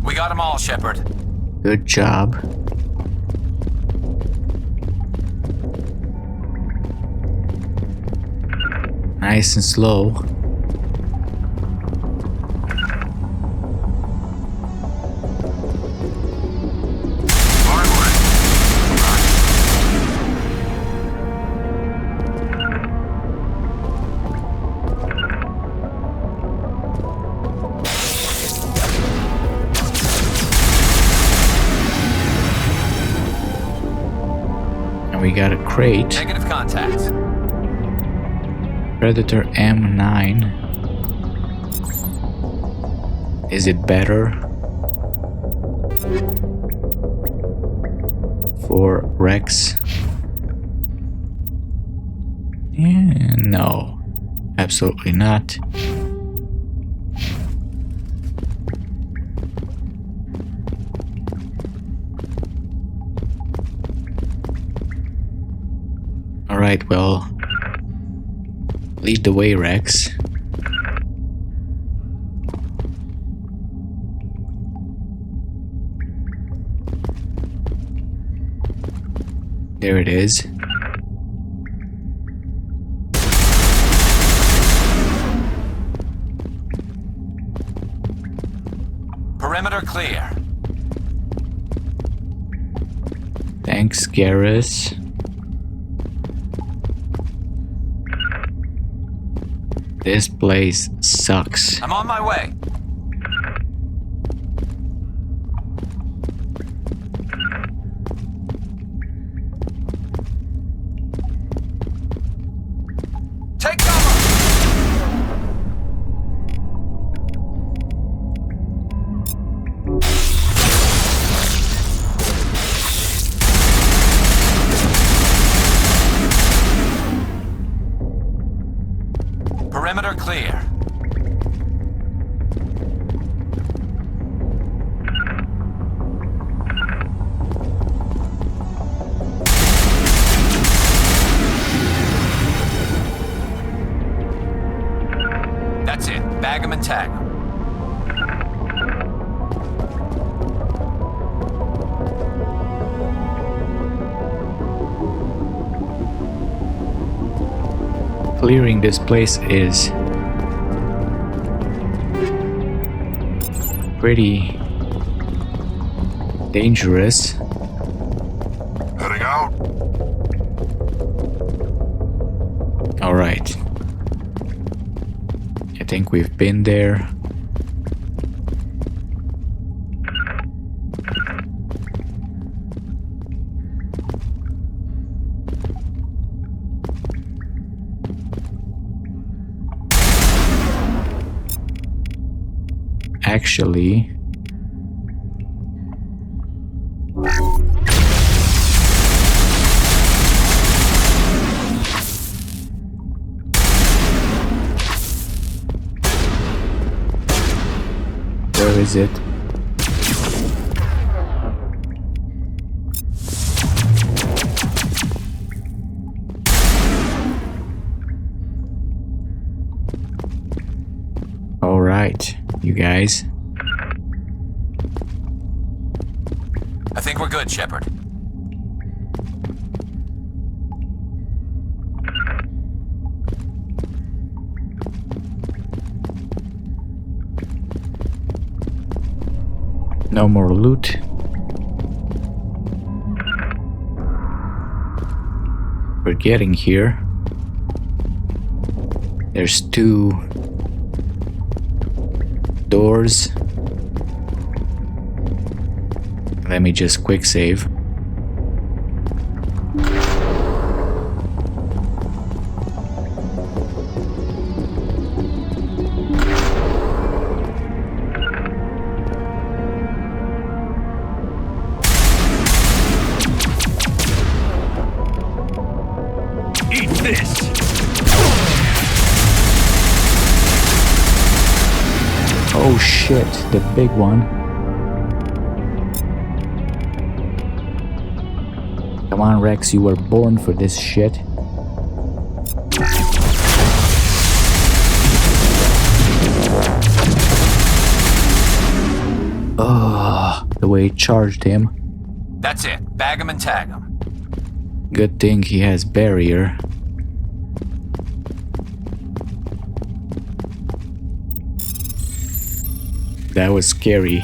We got them all, Shepard. Good job. Nice and slow. We got a crate. Negative contacts. Predator M9. Is it better for Rex? Yeah, no, absolutely not. Alright, well, lead the way, Rex. There it is. Perimeter clear. Thanks, Garrus. This place sucks. I'm on my way. Take cover! Perimeter clear. That's it. Bag 'em and tag 'em. Clearing this place is pretty dangerous. Heading out? Alright. I think we've been there. Actually, where is it? All right, you guys. I think we're good, Shepard. No more loot. We're getting here. There's 2 doors. Let me just quick save. Eat this! Oh shit, the big one. Come on, Rex, you were born for this shit. Oh, the way it charged him. That's it. Bag him and tag him. Good thing he has barrier. That was scary.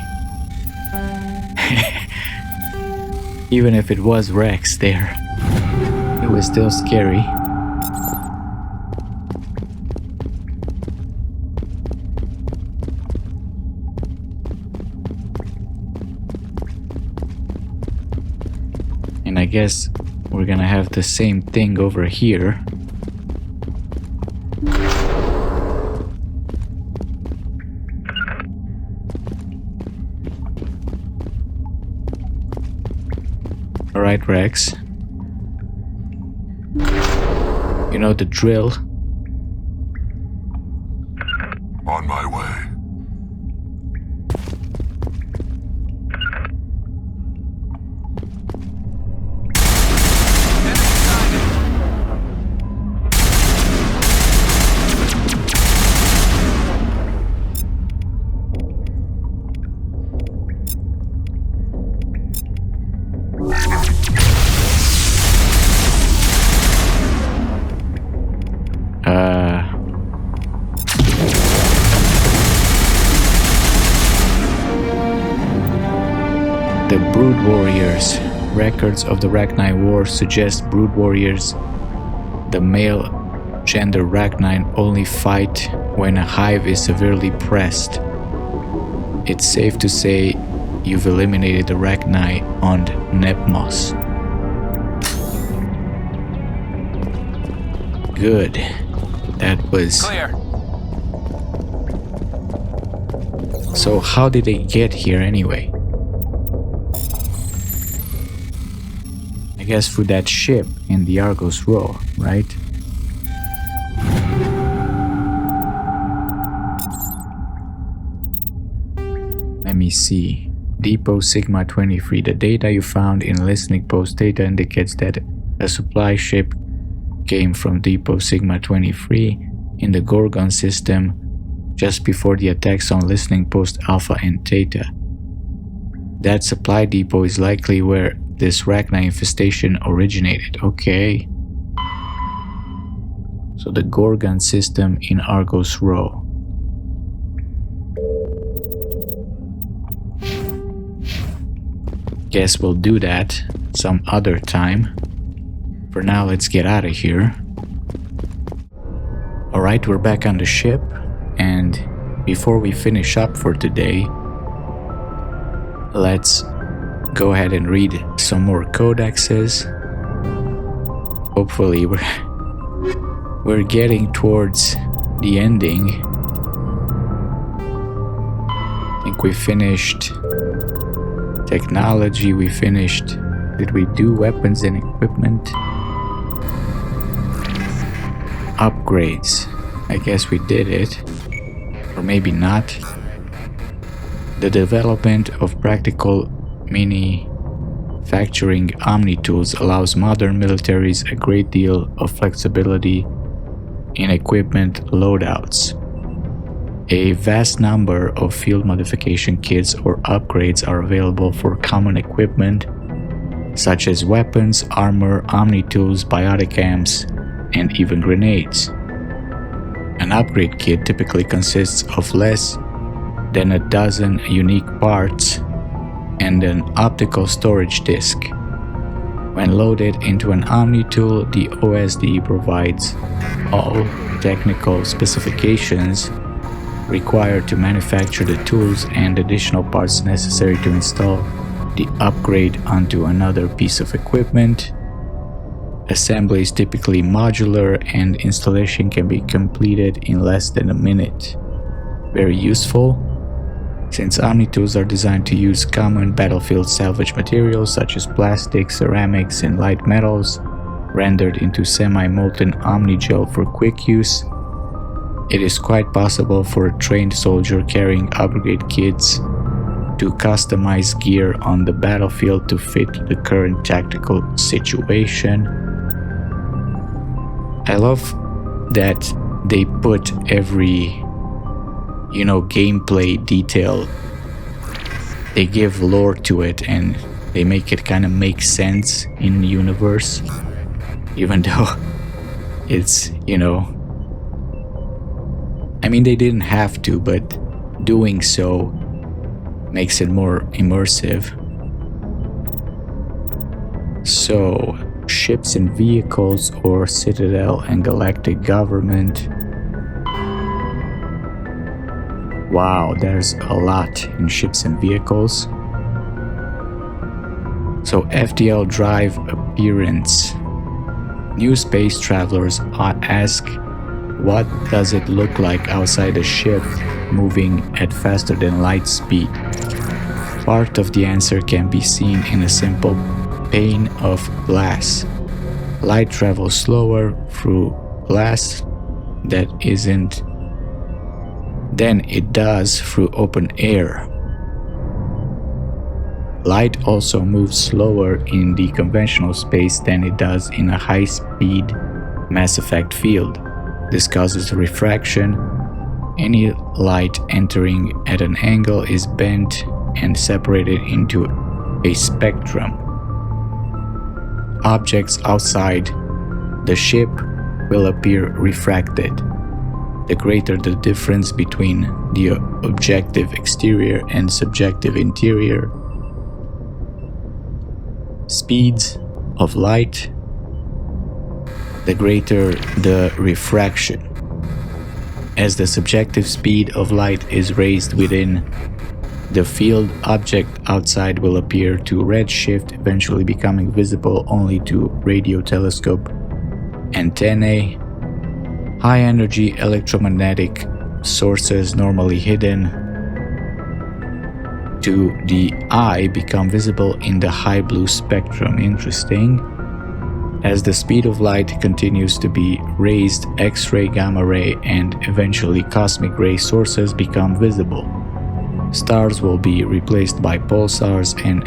Even if it was Rex there, it was still scary. And I guess we're gonna have the same thing over here. Alright, Rex. You know the drill. On my way. The Brood Warriors. Records of the Rachni War suggest Brood Warriors, the male gender Rachni, only fight when a hive is severely pressed. It's safe to say you've eliminated the Rachni on Nepmos. Good. That was... Clear. So how did they get here anyway? I guess through that ship in the Argos Row, right? Let me see. Depot Sigma 23. The data you found in listening post data indicates that a supply ship came from Depot Sigma 23 in the Gorgon system just before the attacks on listening post Alpha and Theta. That supply depot is likely where this Rachni infestation originated. Okay. So the Gorgon system in Argos Row. Guess we'll do that some other time. For now, let's get out of here. Alright, we're back on the ship, and before we finish up for today, let's go ahead and read some more codexes. Hopefully we're getting towards the ending. I think we finished technology, we finished... Did we do weapons and equipment? Upgrades. I guess we did it. Or maybe not. The development of practical manufacturing omni-tools allows modern militaries a great deal of flexibility in equipment loadouts. A vast number of field modification kits or upgrades are available for common equipment, such as weapons, armor, omni-tools, biotic amps, and even grenades. An upgrade kit typically consists of less than a dozen unique parts and an optical storage disk. When loaded into an omni-tool, the OSD provides all technical specifications required to manufacture the tools and additional parts necessary to install the upgrade onto another piece of equipment. Assembly is typically modular and installation can be completed in less than a minute. Very useful, since omni-tools are designed to use common battlefield salvage materials such as plastic, ceramics, and light metals, rendered into semi-molten omni-gel for quick use. It is quite possible for a trained soldier carrying upgrade kits to customize gear on the battlefield to fit the current tactical situation. I love that they put every, gameplay detail. They give lore to it and they make it kind of make sense in the universe, even though it's, they didn't have to, but doing so makes it more immersive. So, ships and vehicles, or Citadel and Galactic Government. Wow, there's a lot in ships and vehicles. So, FTL drive appearance. New space travelers ask, what does it look like outside a ship moving at faster than light speed? Part of the answer can be seen in a simple pane of glass. Light travels slower through glass than it does through open air. Light also moves slower in the conventional space than it does in a high-speed mass effect field. This causes refraction. Any light entering at an angle is bent and separated into a spectrum. Objects outside the ship will appear refracted. The greater the difference between the objective exterior and subjective interior speeds of light, the greater the refraction. As the subjective speed of light is raised within the field, object outside will appear to redshift, eventually becoming visible only to radio telescope antennae. High energy electromagnetic sources normally hidden to the eye become visible in the high blue spectrum. Interesting. As the speed of light continues to be raised, X-ray, gamma ray, and eventually cosmic ray sources become visible. Stars will be replaced by pulsars and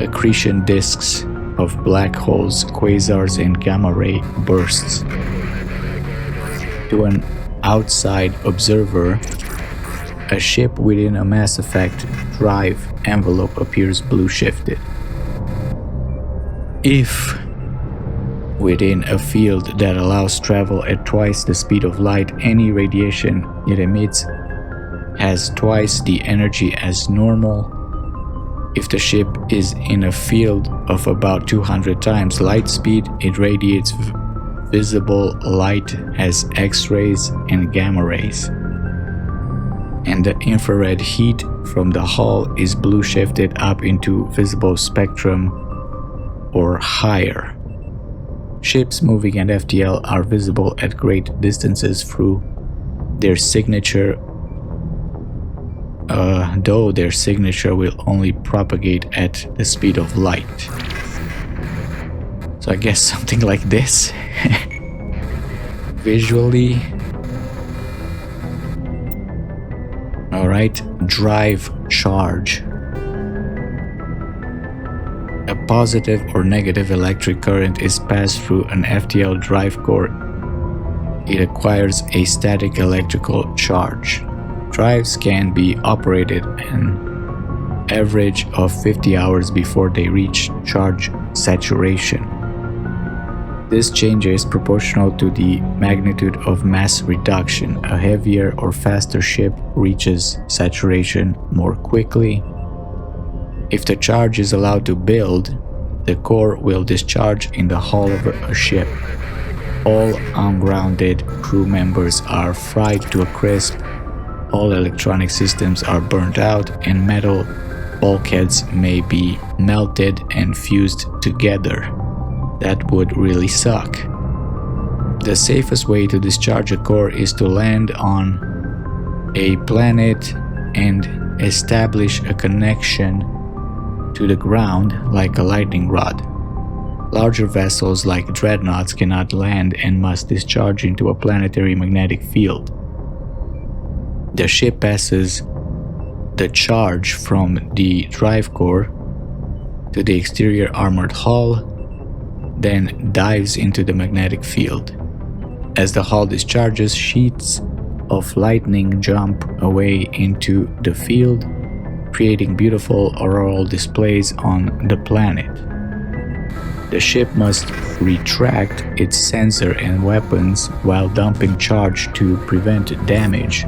accretion disks of black holes, quasars, and gamma ray bursts. To an outside observer, a ship within a Mass Effect drive envelope appears blue shifted. If within a field that allows travel at twice the speed of light, any radiation it emits has twice the energy as normal. If the ship is in a field of about 200 times light speed, it radiates visible light as X-rays and gamma rays. And the infrared heat from the hull is blue shifted up into visible spectrum or higher. Ships moving at FTL are visible at great distances through their signature, though their signature will only propagate at the speed of light. So I guess something like this. Visually. Alright, drive charge. A positive or negative electric current is passed through an FTL drive core. It acquires a static electrical charge. Drives can be operated an average of 50 hours before they reach charge saturation. This change is proportional to the magnitude of mass reduction. A heavier or faster ship reaches saturation more quickly. If the charge is allowed to build, the core will discharge in the hull of a ship. All ungrounded crew members are fried to a crisp, all electronic systems are burnt out, and metal bulkheads may be melted and fused together. That would really suck. The safest way to discharge a core is to land on a planet and establish a connection to the ground like a lightning rod. Larger vessels like dreadnoughts cannot land and must discharge into a planetary magnetic field. The ship passes the charge from the drive core to the exterior armored hull, then dives into the magnetic field. As the hull discharges, sheets of lightning jump away into the field, creating beautiful auroral displays on the planet. The ship must retract its sensor and weapons while dumping charge to prevent damage,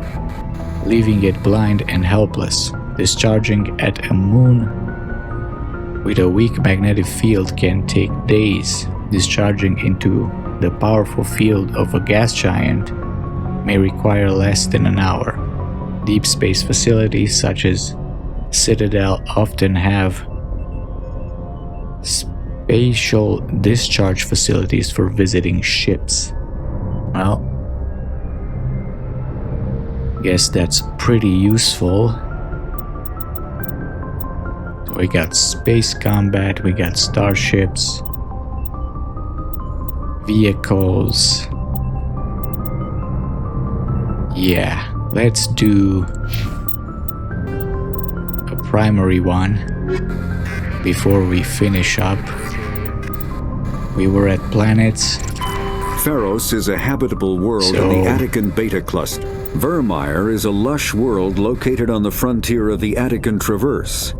leaving it blind and helpless. Discharging at a moon with a weak magnetic field can take days. Discharging into the powerful field of a gas giant may require less than an hour. Deep space facilities such as Citadel often have spatial discharge facilities for visiting ships. Well, guess that's pretty useful. So we got space combat, we got starships, vehicles. Yeah, let's do a primary one before we finish up. We were at planets. Pharos is a habitable world in the Attican Beta Cluster. Vermeer is a lush world located on the frontier of the Attican Traverse.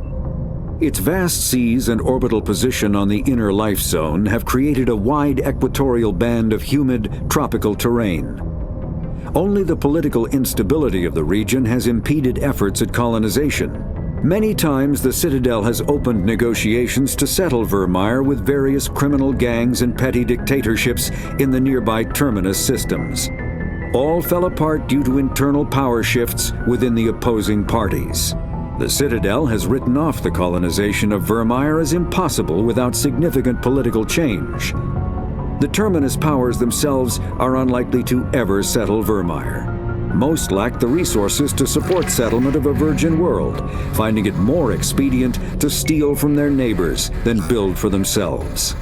Its vast seas and orbital position on the inner life zone have created a wide equatorial band of humid, tropical terrain. Only the political instability of the region has impeded efforts at colonization. Many times the Citadel has opened negotiations to settle Vermeer with various criminal gangs and petty dictatorships in the nearby Terminus systems. All fell apart due to internal power shifts within the opposing parties. The Citadel has written off the colonization of Vermeer as impossible without significant political change. The Terminus powers themselves are unlikely to ever settle Vermeer. Most lack the resources to support settlement of a virgin world, finding it more expedient to steal from their neighbors than build for themselves.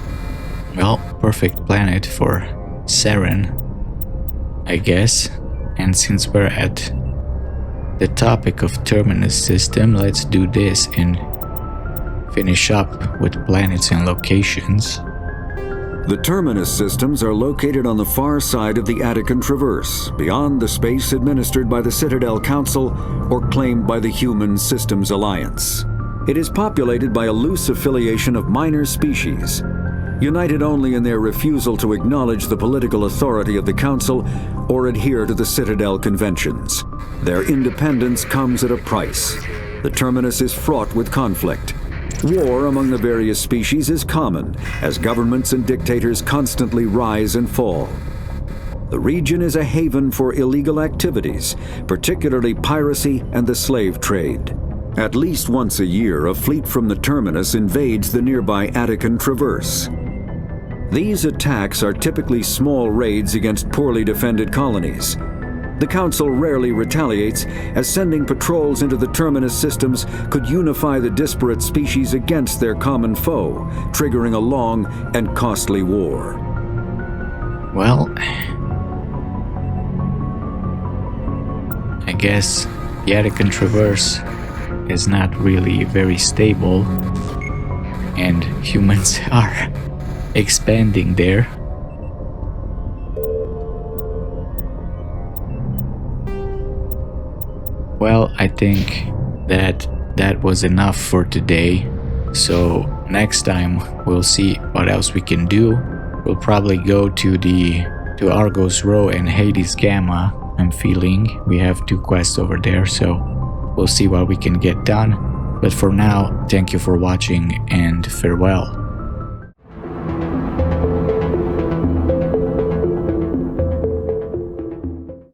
Well, perfect planet for Seren, I guess. And since we're at the topic of Terminus system, let's do this and finish up with planets and locations. The Terminus systems are located on the far side of the Attican Traverse, beyond the space administered by the Citadel Council or claimed by the Human Systems Alliance. It is populated by a loose affiliation of minor species, united only in their refusal to acknowledge the political authority of the Council or adhere to the Citadel conventions. Their independence comes at a price. The Terminus is fraught with conflict. War among the various species is common, as governments and dictators constantly rise and fall. The region is a haven for illegal activities, particularly piracy and the slave trade. At least once a year, a fleet from the terminus invades the nearby Acheron Traverse. These attacks are typically small raids against poorly defended colonies. The Council rarely retaliates, as sending patrols into the terminus systems could unify the disparate species against their common foe, triggering a long and costly war. Well, I guess the Acheron Traverse is not really very stable, and humans are expanding there. Well, I think that was enough for today. So next time we'll see what else we can do. We'll probably go to Argos Rho and Hades Gamma. I'm feeling we have 2 quests over there, so we'll see what we can get done. But for now, thank you for watching and farewell.